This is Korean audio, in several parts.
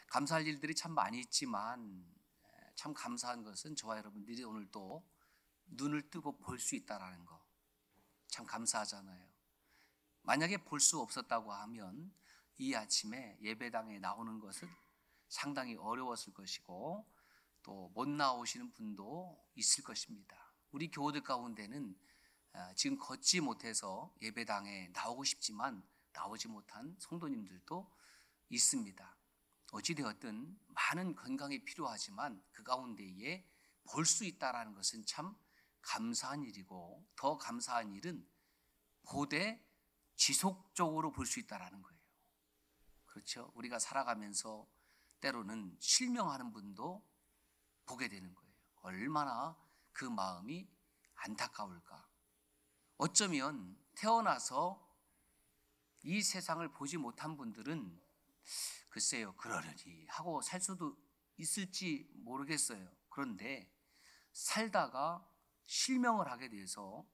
감사할 일들이 참 많이 있지만 참 감사한 것은 저와 여러분들이 오늘 또 눈을 뜨고 볼 수 있다는 거 참 감사하잖아요. 만약에 볼 수 없었다고 하면 이 아침에 예배당에 나오는 것은 상당히 어려웠을 것이고 또 못 나오시는 분도 있을 것입니다. 우리 교우들 가운데는 지금 걷지 못해서 예배당에 나오고 싶지만 나오지 못한 성도님들도 있습니다. 어찌되었든 많은 건강이 필요하지만 그 가운데에 볼 수 있다는 것은 참 감사한 일이고, 더 감사한 일은 보되 지속적으로 볼 수 있다는 거예요. 그렇죠? 우리가 살아가면서 때로는 실명하는 분도 보게 되는 거예요. 얼마나 그 마음이 안타까울까. 어쩌면 태어나서 이 세상을 보지 못한 분들은 글쎄요, 그러려니 하고 살 수도 있을지 모르겠어요. 그런데 살다가 실명을 하게 돼서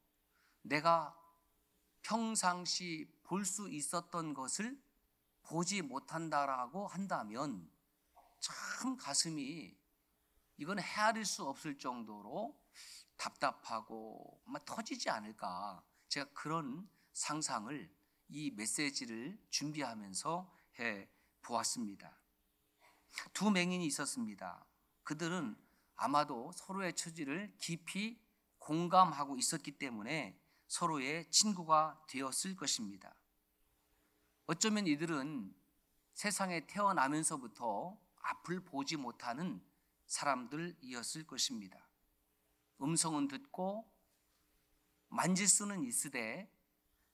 내가 평상시 볼 수 있었던 것을 보지 못한다라고 한다면 참 가슴이 이건 헤아릴 수 없을 정도로 답답하고 아마 터지지 않을까. 제가 그런 상상을 이 메시지를 준비하면서 해 보았습니다. 두 맹인이 있었습니다. 그들은 아마도 서로의 처지를 깊이 공감하고 있었기 때문에 서로의 친구가 되었을 것입니다. 어쩌면 이들은 세상에 태어나면서부터 앞을 보지 못하는 사람들이었을 것입니다. 음성은 듣고 만질 수는 있으되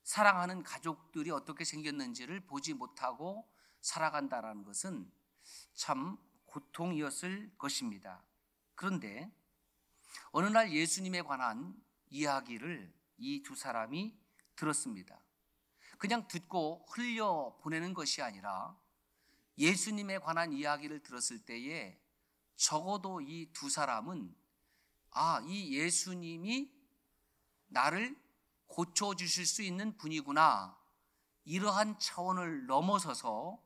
사랑하는 가족들이 어떻게 생겼는지를 보지 못하고 살아간다는 것은 참 고통이었을 것입니다. 그런데 어느 날 예수님에 관한 이야기를 이 두 사람이 들었습니다. 그냥 듣고 흘려보내는 것이 아니라 예수님에 관한 이야기를 들었을 때에 적어도 이 두 사람은 이 예수님이 나를 고쳐주실 수 있는 분이구나, 이러한 차원을 넘어서서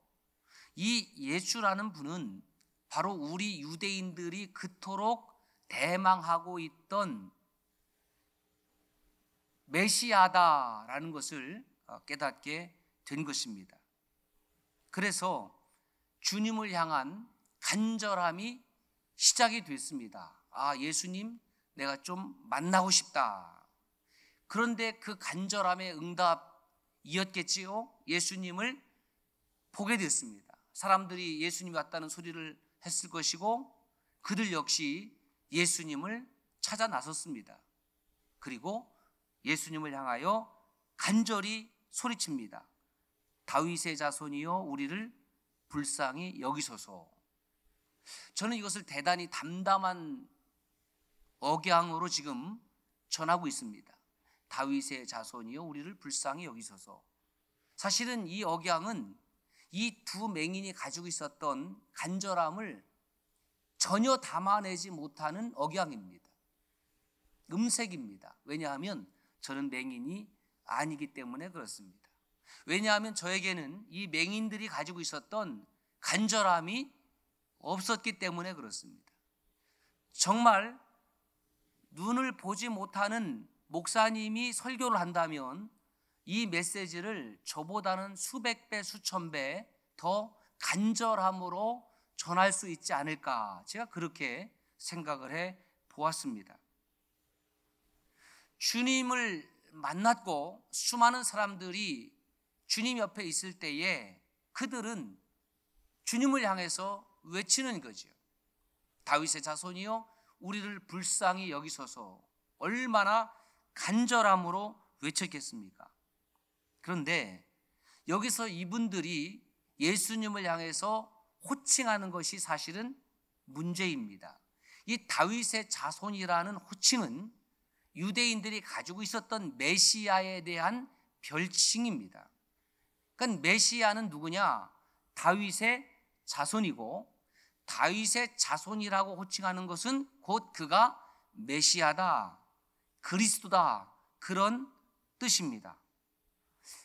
이 예수라는 분은 바로 우리 유대인들이 그토록 대망하고 있던 메시아다라는 것을 깨닫게 된 것입니다. 그래서 주님을 향한 간절함이 시작이 됐습니다. 예수님, 내가 좀 만나고 싶다. 그런데 그 간절함의 응답이었겠지요. 예수님을 보게 됐습니다. 사람들이 예수님이 왔다는 소리를 했을 것이고 그들 역시 예수님을 찾아 나섰습니다. 그리고 예수님을 향하여 간절히 소리칩니다. 다윗의 자손이여 우리를 불쌍히 여기소서. 저는 이것을 대단히 담담한 억양으로 지금 전하고 있습니다. 다윗의 자손이여 우리를 불쌍히 여기소서. 사실은 이 억양은 이 두 맹인이 가지고 있었던 간절함을 전혀 담아내지 못하는 억양입니다. 음색입니다. 왜냐하면 저는 맹인이 아니기 때문에 그렇습니다. 왜냐하면 저에게는 이 맹인들이 가지고 있었던 간절함이 없었기 때문에 그렇습니다. 정말 눈을 보지 못하는 목사님이 설교를 한다면 이 메시지를 저보다는 수백 배, 수천 배 더 간절함으로 전할 수 있지 않을까, 제가 그렇게 생각을 해 보았습니다. 주님을 만났고 수많은 사람들이 주님 옆에 있을 때에 그들은 주님을 향해서 외치는 거죠. 다윗의 자손이여 우리를 불쌍히 여기소서. 얼마나 간절함으로 외쳤겠습니까? 그런데 여기서 이분들이 예수님을 향해서 호칭하는 것이 사실은 문제입니다. 이 다윗의 자손이라는 호칭은 유대인들이 가지고 있었던 메시아에 대한 별칭입니다. 그러니까 메시아는 누구냐? 다윗의 자손이고, 다윗의 자손이라고 호칭하는 것은 곧 그가 메시아다, 그리스도다, 그런 뜻입니다.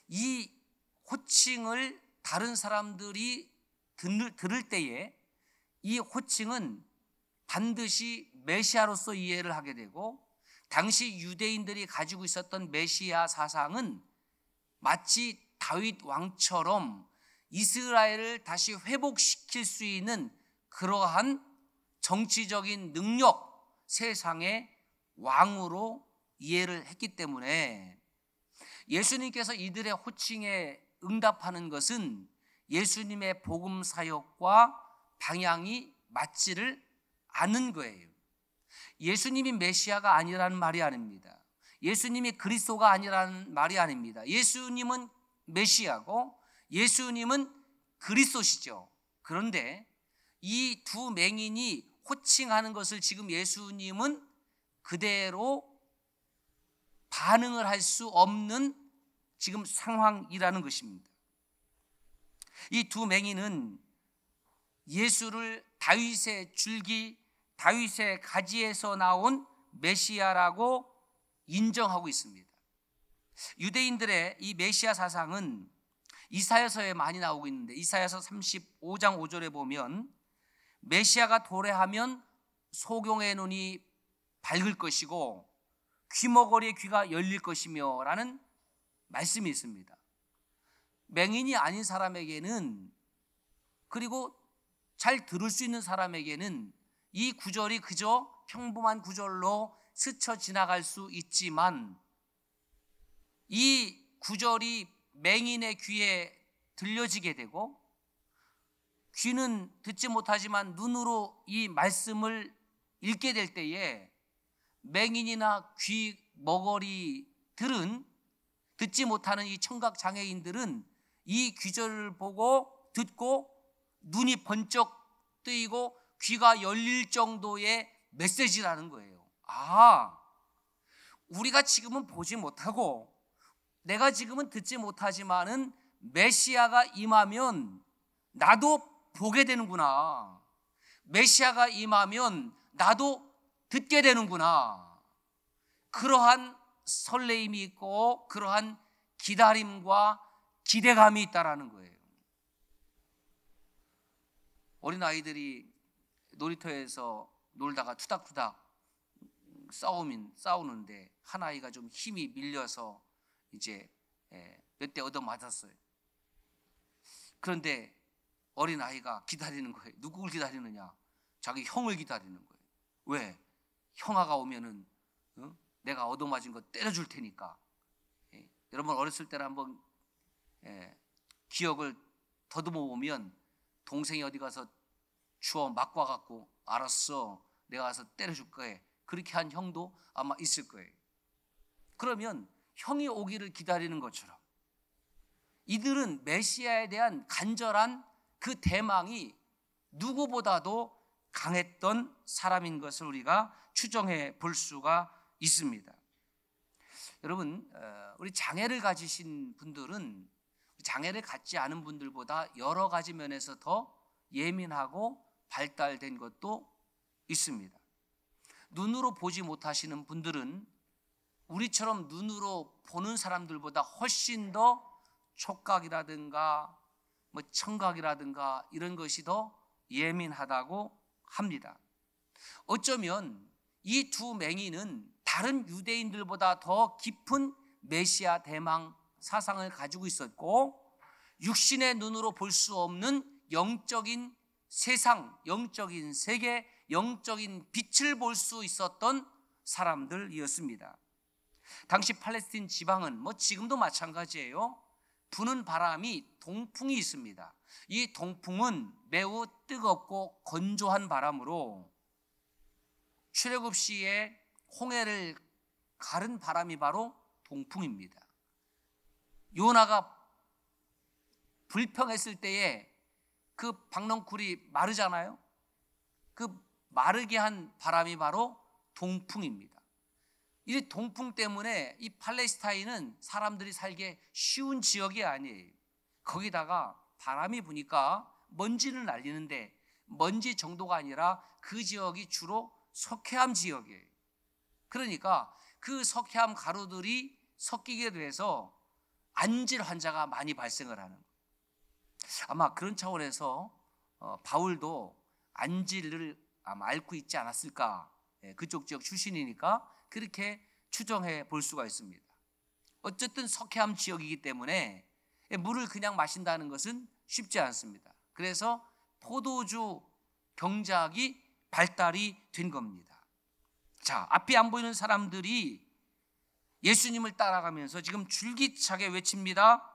이 호칭을 다른 사람들이 들을 때에 이 호칭은 반드시 메시아로서 이해를 하게 되고, 당시 유대인들이 가지고 있었던 메시아 사상은 마치 다윗 왕처럼 이스라엘을 다시 회복시킬 수 있는 그러한 정치적인 능력, 세상의 왕으로 이해를 했기 때문에 예수님께서 이들의 호칭에 응답하는 것은 예수님의 복음 사역과 방향이 맞지를 않는 거예요. 예수님이 메시아가 아니라는 말이 아닙니다. 예수님이 그리스도가 아니라는 말이 아닙니다. 예수님은 메시아고 예수님은 그리스도시죠. 그런데 이 두 맹인이 호칭하는 것을 지금 예수님은 그대로 반응을 할 수 없는 지금 상황이라는 것입니다. 이 두 맹인은 예수를 다윗의 줄기, 다윗의 가지에서 나온 메시아라고 인정하고 있습니다. 유대인들의 이 메시아 사상은 이사야서에 많이 나오고 있는데, 이사야서 35장 5절에 보면 메시아가 도래하면 소경의 눈이 밝을 것이고 귀머거리의 귀가 열릴 것이며 라는 말씀이 있습니다. 맹인이 아닌 사람에게는, 그리고 잘 들을 수 있는 사람에게는 이 구절이 그저 평범한 구절로 스쳐 지나갈 수 있지만, 이 구절이 맹인의 귀에 들려지게 되고, 귀는 듣지 못하지만 눈으로 이 말씀을 읽게 될 때에 맹인이나 귀 머거리들은, 듣지 못하는 이 청각 장애인들은 이 구절을 보고 듣고 눈이 번쩍 뜨이고 귀가 열릴 정도의 메시지라는 거예요. 아, 우리가 지금은 보지 못하고 내가 지금은 듣지 못하지만은 메시아가 임하면 나도 보게 되는구나. 메시아가 임하면 나도 듣게 되는구나. 그러한 설레임이 있고 그러한 기다림과 기대감이 있다라는 거예요. 어린아이들이 놀이터에서 놀다가 투닥투닥 싸우는데 한 아이가 좀 힘이 밀려서 이제 몇 대 얻어맞았어요. 그런데 어린아이가 기다리는 거예요. 누구를 기다리느냐? 자기 형을 기다리는 거예요. 왜? 형아가 오면은 내가 얻어맞은 거 때려줄 테니까. 여러분 어렸을 때는 한번 기억을 더듬어 보면 동생이 어디 가서 주워 맞고 와갖고 알았어, 내가 가서 때려줄 거예요. 그렇게 한 형도 아마 있을 거예요. 그러면 형이 오기를 기다리는 것처럼 이들은 메시아에 대한 간절한 그 대망이 누구보다도 강했던 사람인 것을 우리가 추정해 볼 수가 있습니다. 여러분, 우리 장애를 가지신 분들은 장애를 갖지 않은 분들보다 여러 가지 면에서 더 예민하고 발달된 것도 있습니다. 눈으로 보지 못하시는 분들은 우리처럼 눈으로 보는 사람들보다 훨씬 더 촉각이라든가 청각이라든가 이런 것이 더 예민하다고 합니다. 어쩌면 이 두 맹인은 다른 유대인들보다 더 깊은 메시아 대망 사상을 가지고 있었고, 육신의 눈으로 볼 수 없는 영적인 세상, 영적인 세계, 영적인 빛을 볼 수 있었던 사람들이었습니다. 당시 팔레스틴 지방은 지금도 마찬가지예요. 부는 바람이 동풍이 있습니다. 이 동풍은 매우 뜨겁고 건조한 바람으로 출애굽 시에 홍해를 가른 바람이 바로 동풍입니다. 요나가 불평했을 때에 그 박넝쿨이 마르잖아요. 그 마르게 한 바람이 바로 동풍입니다. 이 동풍 때문에 이 팔레스타인은 사람들이 살기 쉬운 지역이 아니에요. 거기다가 바람이 부니까 먼지를 날리는데 먼지 정도가 아니라 그 지역이 주로 석회암 지역이에요. 그러니까 그 석회암 가루들이 섞이게 돼서 안질 환자가 많이 발생을 하는 거예요. 아마 그런 차원에서 바울도 안지를 아마 앓고 있지 않았을까. 그쪽 지역 출신이니까 그렇게 추정해 볼 수가 있습니다. 어쨌든 석회암 지역이기 때문에 물을 그냥 마신다는 것은 쉽지 않습니다. 그래서 포도주 경작이 발달이 된 겁니다. 자, 앞이 안 보이는 사람들이 예수님을 따라가면서 지금 줄기차게 외칩니다.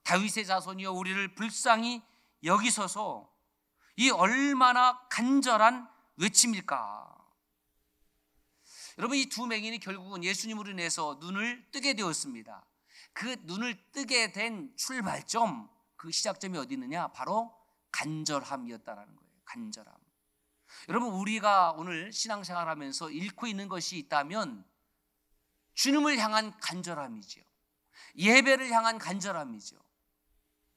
다윗의 자손이여 우리를 불쌍히 여기소서. 이 얼마나 간절한 외침일까. 여러분, 이 두 맹인이 결국은 예수님으로 인해서 눈을 뜨게 되었습니다. 그 눈을 뜨게 된 출발점, 그 시작점이 어디 있느냐? 바로 간절함이었다라는 거예요. 간절함. 여러분, 우리가 오늘 신앙생활하면서 잃고 있는 것이 있다면 주님을 향한 간절함이죠. 예배를 향한 간절함이죠.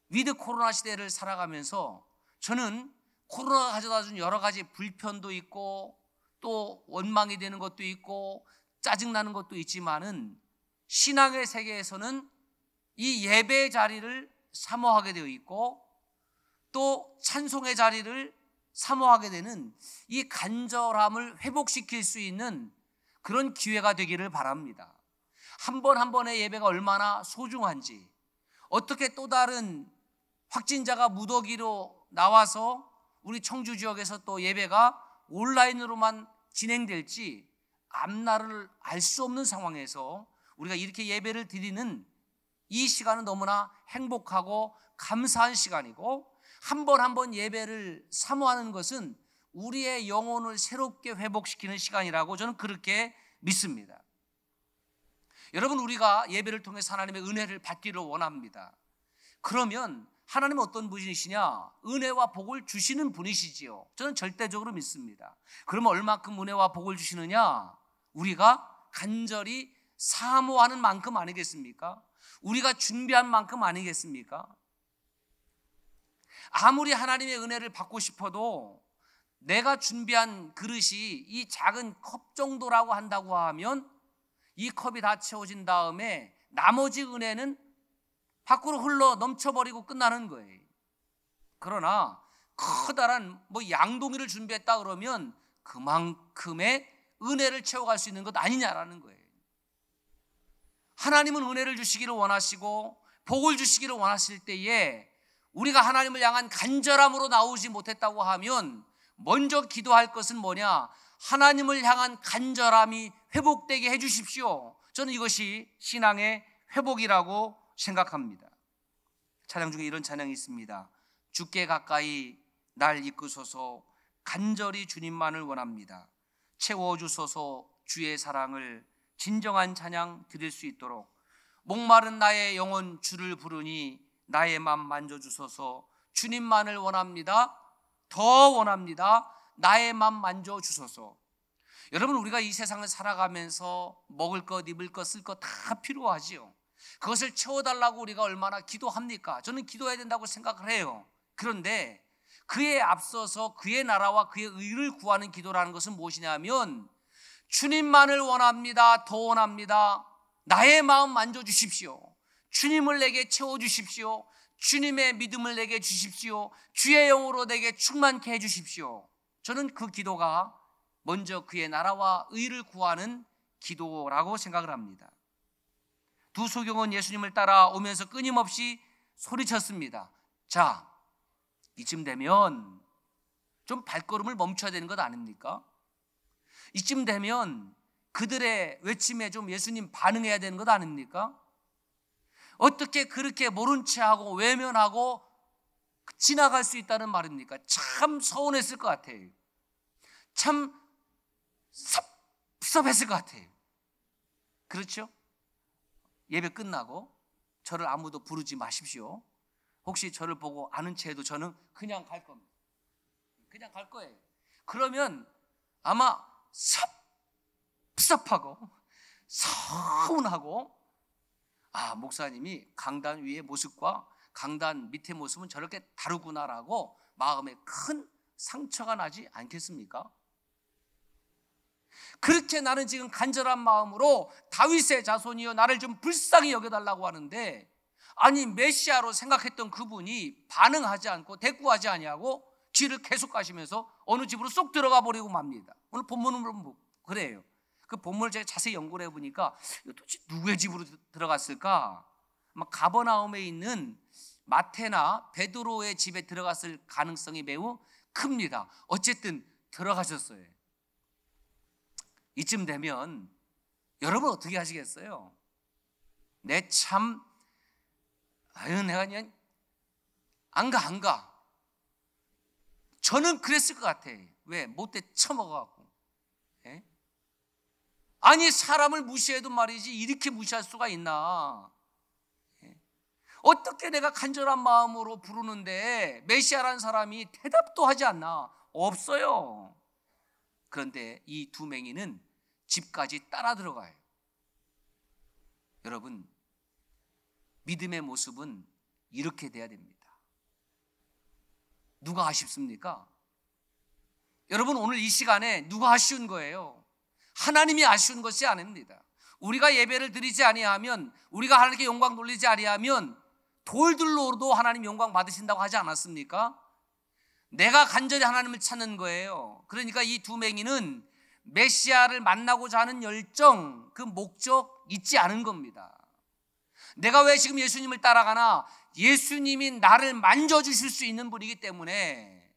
위드 코로나 시대를 살아가면서 저는 코로나가 가져다준 여러 가지 불편도 있고 또 원망이 되는 것도 있고 짜증나는 것도 있지만은 신앙의 세계에서는 이 예배의 자리를 사모하게 되어 있고 또 찬송의 자리를 사모하게 되는 이 간절함을 회복시킬 수 있는 그런 기회가 되기를 바랍니다. 한 번 한 번의 예배가 얼마나 소중한지, 어떻게 또 다른 확진자가 무더기로 나와서 우리 청주 지역에서 또 예배가 온라인으로만 진행될지 앞날을 알 수 없는 상황에서 우리가 이렇게 예배를 드리는 이 시간은 너무나 행복하고 감사한 시간이고, 한 번 한 번 예배를 사모하는 것은 우리의 영혼을 새롭게 회복시키는 시간이라고 저는 그렇게 믿습니다. 여러분, 우리가 예배를 통해서 하나님의 은혜를 받기를 원합니다. 그러면 하나님은 어떤 분이시냐? 은혜와 복을 주시는 분이시지요. 저는 절대적으로 믿습니다. 그러면 얼마큼 은혜와 복을 주시느냐? 우리가 간절히 사모하는 만큼 아니겠습니까? 우리가 준비한 만큼 아니겠습니까? 아무리 하나님의 은혜를 받고 싶어도 내가 준비한 그릇이 이 작은 컵 정도라고 한다고 하면 이 컵이 다 채워진 다음에 나머지 은혜는 밖으로 흘러 넘쳐버리고 끝나는 거예요. 그러나 커다란 양동이를 준비했다 그러면 그만큼의 은혜를 채워갈 수 있는 것 아니냐라는 거예요. 하나님은 은혜를 주시기를 원하시고 복을 주시기를 원하실 때에 우리가 하나님을 향한 간절함으로 나오지 못했다고 하면 먼저 기도할 것은 뭐냐? 하나님을 향한 간절함이 회복되게 해주십시오. 저는 이것이 신앙의 회복이라고 생각합니다. 찬양 중에 이런 찬양이 있습니다. 주께 가까이 날 이끄소서. 간절히 주님만을 원합니다. 채워주소서. 주의 사랑을 진정한 찬양 드릴 수 있도록. 목마른 나의 영혼 주를 부르니 나의 맘 만져주소서. 주님만을 원합니다. 더 원합니다. 나의 맘 만져주소서. 여러분, 우리가 이 세상을 살아가면서 먹을 것, 입을 것, 쓸 것 다 필요하지요. 그것을 채워달라고 우리가 얼마나 기도합니까? 저는 기도해야 된다고 생각을 해요. 그런데 그에 앞서서 그의 나라와 그의 의를 구하는 기도라는 것은 무엇이냐면 주님만을 원합니다. 더 원합니다. 나의 마음 만져주십시오. 주님을 내게 채워주십시오. 주님의 믿음을 내게 주십시오. 주의 영으로 내게 충만케 해주십시오. 저는 그 기도가 먼저 그의 나라와 의를 구하는 기도라고 생각을 합니다. 두 소경은 예수님을 따라오면서 끊임없이 소리쳤습니다. 자, 이쯤 되면 좀 발걸음을 멈춰야 되는 것 아닙니까? 이쯤 되면 그들의 외침에 좀 예수님 반응해야 되는 것 아닙니까? 어떻게 그렇게 모른 체하고 외면하고 지나갈 수 있다는 말입니까? 참 서운했을 것 같아요. 참 섭섭했을 것 같아요. 그렇죠? 예배 끝나고 저를 아무도 부르지 마십시오. 혹시 저를 보고 아는 체해도 저는 그냥 갈 겁니다. 그냥 갈 거예요. 그러면 아마 섭섭하고 서운하고, 아, 목사님이 강단 위의 모습과 강단 밑의 모습은 저렇게 다르구나라고 마음에 큰 상처가 나지 않겠습니까? 그렇게 나는 지금 간절한 마음으로 다윗의 자손이여 나를 좀 불쌍히 여겨달라고 하는데, 아니 메시아로 생각했던 그분이 반응하지 않고 대꾸하지 아니하고 길을 계속 가시면서 어느 집으로 쏙 들어가 버리고 맙니다. 오늘 본문은 그래요. 그 본문을 제가 자세히 연구를 해보니까 도대체 누구의 집으로 들어갔을까? 아마 가버나움에 있는 마테나 베드로의 집에 들어갔을 가능성이 매우 큽니다. 어쨌든 들어가셨어요. 이쯤 되면 여러분 어떻게 하시겠어요? 내가 그냥 안 가. 저는 그랬을 것 같아. 왜? 못돼 처먹어갖고. 예? 아니 사람을 무시해도 말이지 이렇게 무시할 수가 있나? 예? 어떻게 내가 간절한 마음으로 부르는데 메시아라는 사람이 대답도 하지 않나? 없어요. 그런데 이 두 맹인은 집까지 따라 들어가요. 여러분, 믿음의 모습은 이렇게 돼야 됩니다. 누가 아쉽습니까? 여러분, 오늘 이 시간에 누가 아쉬운 거예요? 하나님이 아쉬운 것이 아닙니다. 우리가 예배를 드리지 아니하면, 우리가 하나님께 영광 돌리지 아니하면 돌들로도 하나님 영광 받으신다고 하지 않았습니까? 내가 간절히 하나님을 찾는 거예요. 그러니까 이 두 맹인은 메시아를 만나고자 하는 열정, 그 목적 잊지 않은 겁니다. 내가 왜 지금 예수님을 따라가나? 예수님이 나를 만져주실 수 있는 분이기 때문에.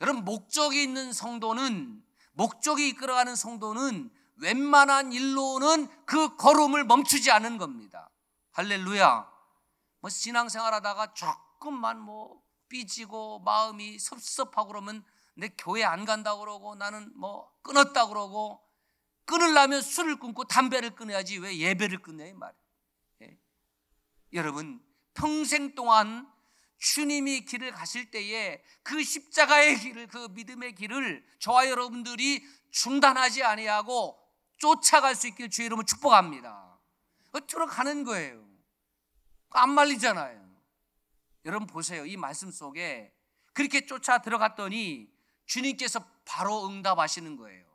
여러분, 목적이 있는 성도는, 목적이 이끌어가는 성도는 웬만한 일로는 그 걸음을 멈추지 않은 겁니다. 할렐루야. 신앙생활 하다가 조금만 삐지고 마음이 섭섭하고 그러면 내 교회 안 간다고 그러고 나는 끊었다 그러고, 끊으려면 술을 끊고 담배를 끊어야지 왜 예배를 끊냐 이 말이에요. 예? 여러분, 평생 동안 주님이 길을 가실 때에 그 십자가의 길을, 그 믿음의 길을 저와 여러분들이 중단하지 아니하고 쫓아갈 수 있길 주의 이름으로 축복합니다. 들어가는 거예요. 안 말리잖아요. 여러분 보세요. 이 말씀 속에 그렇게 쫓아 들어갔더니 주님께서 바로 응답하시는 거예요.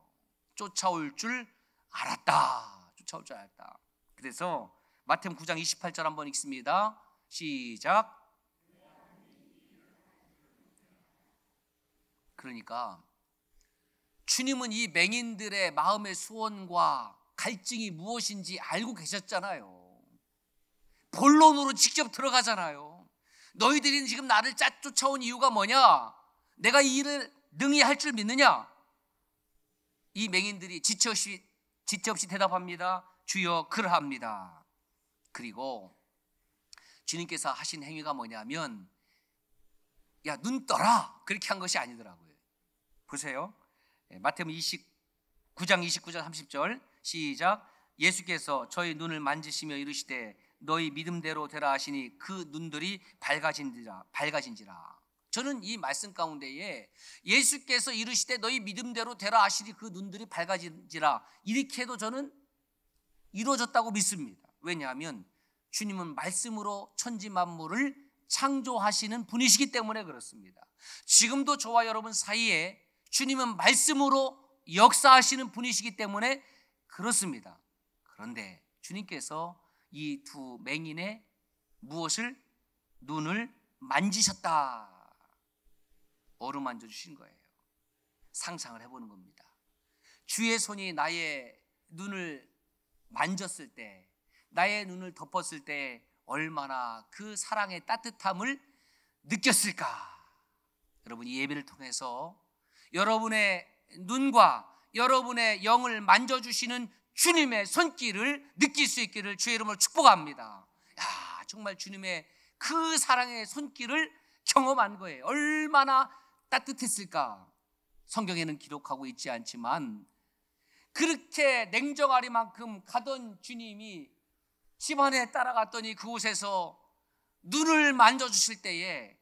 쫓아올 줄 알았다. 쫓아올 줄 알았다. 그래서 마태복음 9장 28절 한번 읽습니다. 시작. 그러니까 주님은 이 맹인들의 마음의 소원과 갈증이 무엇인지 알고 계셨잖아요. 본론으로 직접 들어가잖아요. 너희들이 지금 나를 쫓아온 이유가 뭐냐? 내가 이 일을 능히 할 줄 믿느냐? 이 맹인들이 지체 없이 대답합니다. 주여 그러합니다. 그리고 주님께서 하신 행위가 뭐냐면, 야, 눈 떠라, 그렇게 한 것이 아니더라고요. 보세요. 마태복음 9장 29절 30절 시작. 예수께서 저희 눈을 만지시며 이르시되 너희 믿음대로 되라 하시니 그 눈들이 밝아진지라. 저는 이 말씀 가운데에 예수께서 이르시되 너희 믿음대로 되라 하시니 그 눈들이 밝아진지라, 이렇게 해도 저는 이루어졌다고 믿습니다. 왜냐하면 주님은 말씀으로 천지 만물을 창조하시는 분이시기 때문에 그렇습니다. 지금도 저와 여러분 사이에 주님은 말씀으로 역사하시는 분이시기 때문에 그렇습니다. 그런데 주님께서 이 두 맹인의 무엇을? 눈을 만지셨다. 어루만져 주신 거예요. 상상을 해보는 겁니다. 주의 손이 나의 눈을 만졌을 때, 나의 눈을 덮었을 때 얼마나 그 사랑의 따뜻함을 느꼈을까? 여러분, 이 예배를 통해서 여러분의 눈과 여러분의 영을 만져주시는 주님의 손길을 느낄 수 있기를 주의 이름으로 축복합니다. 야, 정말 주님의 그 사랑의 손길을 경험한 거예요. 얼마나 따뜻했을까? 성경에는 기록하고 있지 않지만 그렇게 냉정하리만큼 가던 주님이 집안에 따라갔더니 그곳에서 눈을 만져주실 때에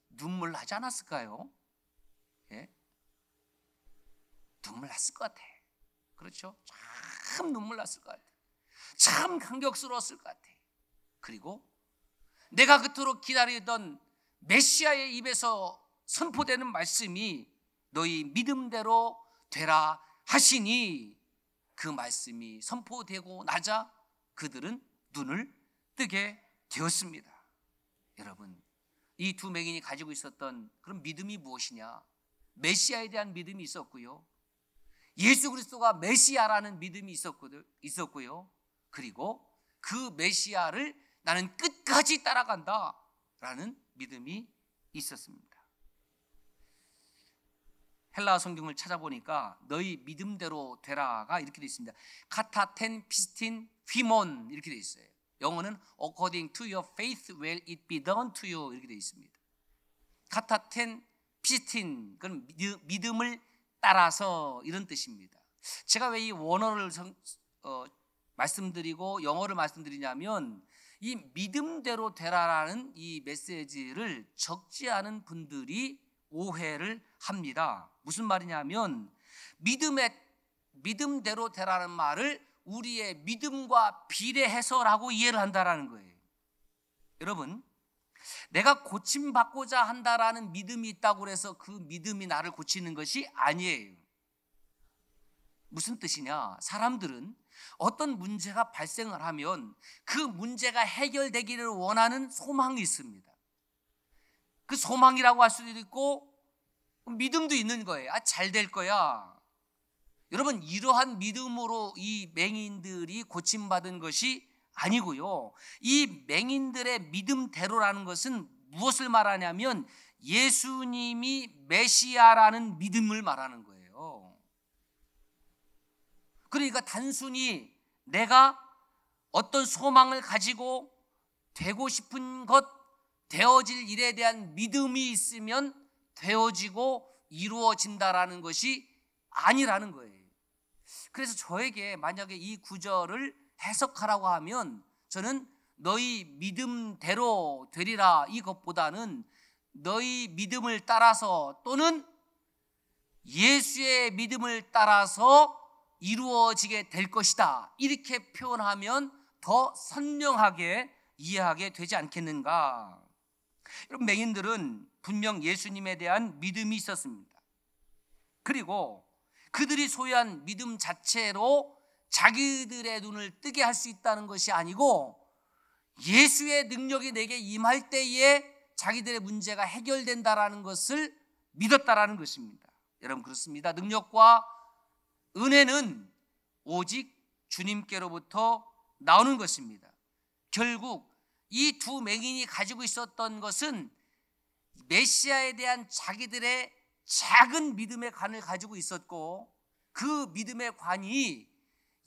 눈물 나지 않았을까요? 예? 눈물 났을 것 같아. 그렇죠? 참 눈물 났을 것 같아. 참 감격스러웠을 것 같아. 그리고 내가 그토록 기다리던 메시아의 입에서 선포되는 말씀이 너희 믿음대로 되라 하시니, 그 말씀이 선포되고 나자 그들은 눈을 뜨게 되었습니다. 여러분, 이 두 맹인이 가지고 있었던 그런 믿음이 무엇이냐? 메시아에 대한 믿음이 있었고요. 예수 그리스도가 메시아라는 믿음이 있었고요. 그리고 그 메시아를 나는 끝까지 따라간다라는 믿음이 있었습니다. 헬라 성경을 찾아보니까 너희 믿음대로 되라가 이렇게 되어 있습니다. 카타텐 피스틴 휘몬 이렇게 되어 있어요. 영어는 according to your faith will it be done to you 이렇게 되어 있습니다. 카타텐 피스틴 그건 믿음을 따라서 이런 뜻입니다. 제가 왜 이 원어를 말씀드리고 영어를 말씀드리냐면 이 믿음대로 되라라는 이 메시지를 적지 않은 분들이 오해를 합니다. 무슨 말이냐면 믿음대로 되라는 말을 우리의 믿음과 비례해서라고 이해를 한다라는 거예요. 여러분, 내가 고침받고자 한다라는 믿음이 있다고 해서 그 믿음이 나를 고치는 것이 아니에요. 무슨 뜻이냐? 사람들은 어떤 문제가 발생을 하면 그 문제가 해결되기를 원하는 소망이 있습니다. 그 소망이라고 할 수도 있고 믿음도 있는 거예요. 잘 될 거야. 여러분, 이러한 믿음으로 이 맹인들이 고침받은 것이 아니고요. 이 맹인들의 믿음대로라는 것은 무엇을 말하냐면 예수님이 메시아라는 믿음을 말하는 거예요. 그러니까 단순히 내가 어떤 소망을 가지고 되고 싶은 것, 되어질 일에 대한 믿음이 있으면 되어지고 이루어진다라는 것이 아니라는 거예요. 그래서 저에게 만약에 이 구절을 해석하라고 하면 저는 너희 믿음대로 되리라 이것보다는 너희 믿음을 따라서 또는 예수의 믿음을 따라서 이루어지게 될 것이다 이렇게 표현하면 더 선명하게 이해하게 되지 않겠는가. 여러분, 맹인들은 분명 예수님에 대한 믿음이 있었습니다. 그리고 그들이 소유한 믿음 자체로 자기들의 눈을 뜨게 할 수 있다는 것이 아니고 예수의 능력이 내게 임할 때에 자기들의 문제가 해결된다라는 것을 믿었다라는 것입니다. 여러분, 그렇습니다. 능력과 은혜는 오직 주님께로부터 나오는 것입니다. 결국 이 두 맹인이 가지고 있었던 것은 메시아에 대한 자기들의 작은 믿음의 관을 가지고 있었고 그 믿음의 관이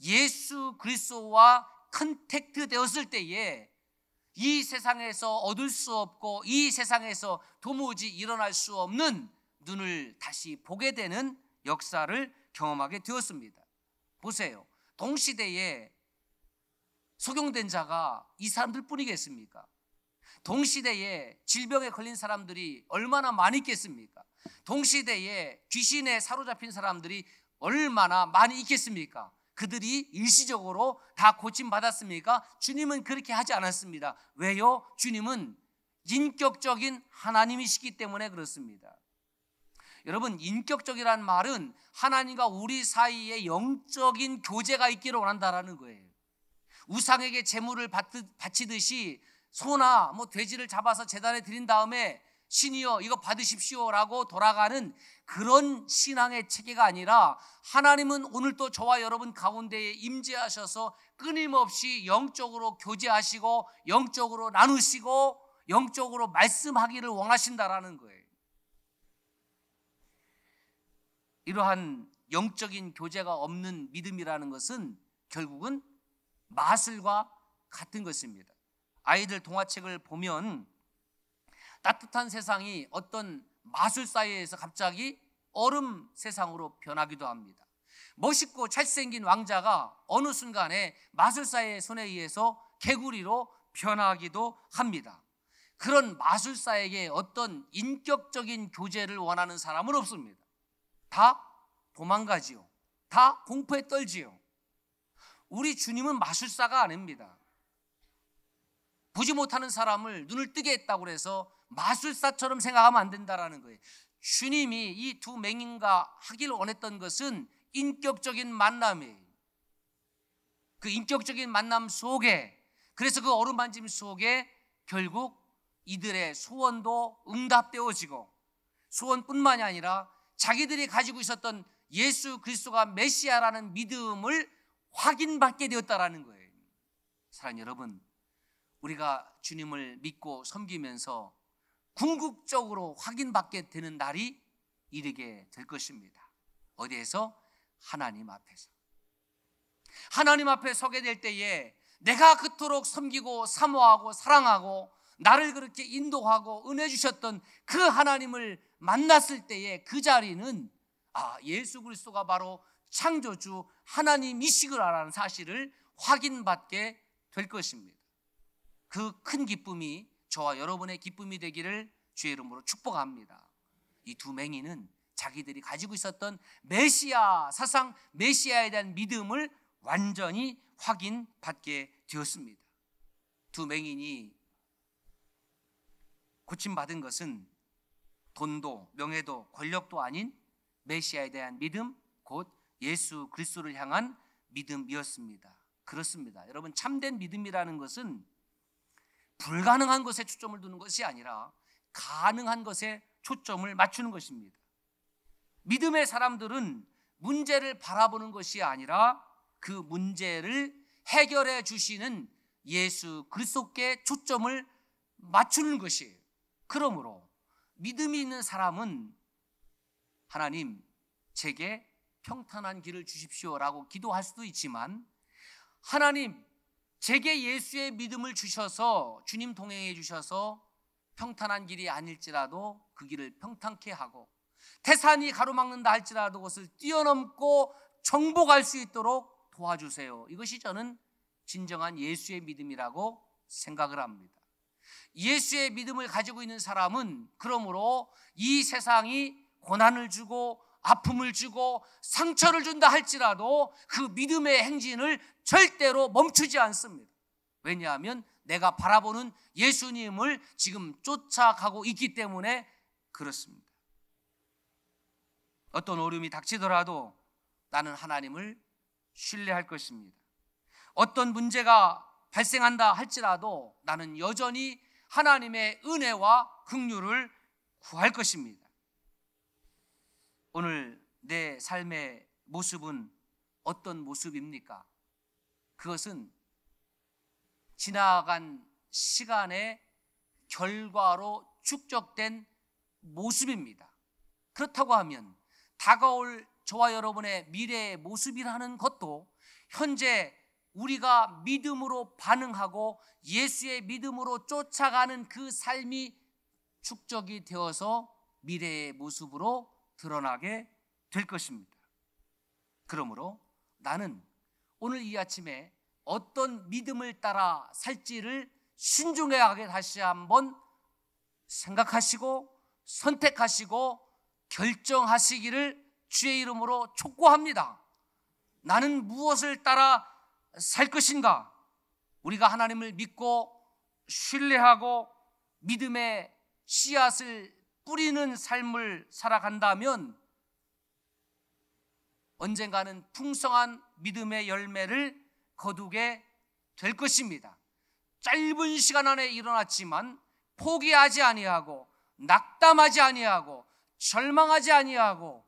예수 그리스도와 컨택트 되었을 때에 이 세상에서 얻을 수 없고 이 세상에서 도무지 일어날 수 없는 눈을 다시 보게 되는 역사를 경험하게 되었습니다. 보세요. 동시대에 소경된 자가 이 사람들 뿐이겠습니까? 동시대에 질병에 걸린 사람들이 얼마나 많이 있겠습니까? 동시대에 귀신에 사로잡힌 사람들이 얼마나 많이 있겠습니까? 그들이 일시적으로 다 고침받았습니까? 주님은 그렇게 하지 않았습니다. 왜요? 주님은 인격적인 하나님이시기 때문에 그렇습니다. 여러분, 인격적이라는 말은 하나님과 우리 사이에 영적인 교제가 있기를 원한다라는 거예요. 우상에게 제물을 바치듯이 소나 돼지를 잡아서 제단에 드린 다음에 신이여 이거 받으십시오라고 돌아가는 그런 신앙의 체계가 아니라 하나님은 오늘도 저와 여러분 가운데에 임재하셔서 끊임없이 영적으로 교제하시고 영적으로 나누시고 영적으로 말씀하기를 원하신다라는 거예요. 이러한 영적인 교제가 없는 믿음이라는 것은 결국은 마술과 같은 것입니다. 아이들 동화책을 보면 따뜻한 세상이 어떤 마술사에서 갑자기 얼음 세상으로 변하기도 합니다. 멋있고 잘생긴 왕자가 어느 순간에 마술사의 손에 의해서 개구리로 변하기도 합니다. 그런 마술사에게 어떤 인격적인 교제를 원하는 사람은 없습니다. 다 도망가지요. 다 공포에 떨지요. 우리 주님은 마술사가 아닙니다. 보지 못하는 사람을 눈을 뜨게 했다고 해서 마술사처럼 생각하면 안 된다라는 거예요. 주님이 이 두 맹인과 하기를 원했던 것은 인격적인 만남이에요. 그 인격적인 만남 속에, 그래서 그 어루만짐 속에 결국 이들의 소원도 응답되어지고 소원뿐만이 아니라 자기들이 가지고 있었던 예수 그리스도가 메시아라는 믿음을 확인받게 되었다라는 거예요. 사랑하는 여러분, 우리가 주님을 믿고 섬기면서 궁극적으로 확인받게 되는 날이 이르게 될 것입니다. 어디에서? 하나님 앞에서. 하나님 앞에 서게 될 때에 내가 그토록 섬기고 사모하고 사랑하고 나를 그렇게 인도하고 은혜 주셨던 그 하나님을 만났을 때에 그 자리는 예수 그리스도가 바로 창조주 하나님이시구나라는 사실을 확인받게 될 것입니다. 그 큰 기쁨이 저와 여러분의 기쁨이 되기를 주의 이름으로 축복합니다. 이 두 맹인은 자기들이 가지고 있었던 메시아 사상, 메시아에 대한 믿음을 완전히 확인받게 되었습니다. 두 맹인이 고침받은 것은 돈도 명예도 권력도 아닌 메시아에 대한 믿음, 곧 예수 그리스도를 향한 믿음이었습니다. 그렇습니다. 여러분, 참된 믿음이라는 것은 불가능한 것에 초점을 두는 것이 아니라 가능한 것에 초점을 맞추는 것입니다. 믿음의 사람들은 문제를 바라보는 것이 아니라 그 문제를 해결해 주시는 예수 그리스도께 초점을 맞추는 것이에요. 그러므로 믿음이 있는 사람은 하나님, 제게 평탄한 길을 주십시오라고 기도할 수도 있지만, 하나님, 제게 예수의 믿음을 주셔서 주님 동행해 주셔서 평탄한 길이 아닐지라도 그 길을 평탄케 하고 태산이 가로막는다 할지라도 그것을 뛰어넘고 정복할 수 있도록 도와주세요. 이것이 저는 진정한 예수의 믿음이라고 생각을 합니다. 예수의 믿음을 가지고 있는 사람은 그러므로 이 세상이 고난을 주고 아픔을 주고 상처를 준다 할지라도 그 믿음의 행진을 절대로 멈추지 않습니다. 왜냐하면 내가 바라보는 예수님을 지금 쫓아가고 있기 때문에 그렇습니다. 어떤 어려움이 닥치더라도 나는 하나님을 신뢰할 것입니다. 어떤 문제가 발생한다 할지라도 나는 여전히 하나님의 은혜와 긍휼을 구할 것입니다. 오늘 내 삶의 모습은 어떤 모습입니까? 그것은 지나간 시간의 결과로 축적된 모습입니다. 그렇다고 하면 다가올 저와 여러분의 미래의 모습이라는 것도 현재 우리가 믿음으로 반응하고 예수의 믿음으로 쫓아가는 그 삶이 축적이 되어서 미래의 모습으로 드러나게 될 것입니다. 그러므로 나는 오늘 이 아침에 어떤 믿음을 따라 살지를 신중하게 다시 한번 생각하시고 선택하시고 결정하시기를 주의 이름으로 촉구합니다. 나는 무엇을 따라 살 것인가? 우리가 하나님을 믿고 신뢰하고 믿음의 씨앗을 뿌리는 삶을 살아간다면 언젠가는 풍성한 믿음의 열매를 거두게 될 것입니다. 짧은 시간 안에 일어났지만 포기하지 아니하고 낙담하지 아니하고 절망하지 아니하고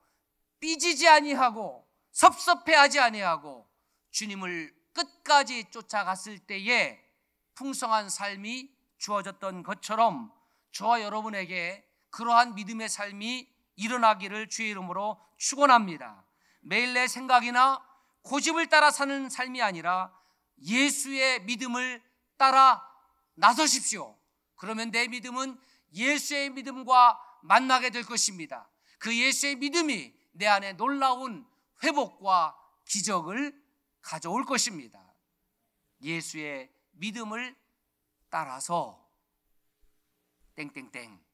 삐지지 아니하고 섭섭해하지 아니하고 주님을 끝까지 쫓아갔을 때에 풍성한 삶이 주어졌던 것처럼 저와 여러분에게 그러한 믿음의 삶이 일어나기를 주의 이름으로 축원합니다. 매일 내 생각이나 고집을 따라 사는 삶이 아니라 예수의 믿음을 따라 나서십시오. 그러면 내 믿음은 예수의 믿음과 만나게 될 것입니다. 그 예수의 믿음이 내 안에 놀라운 회복과 기적을 가져올 것입니다. 예수의 믿음을 따라서 땡땡땡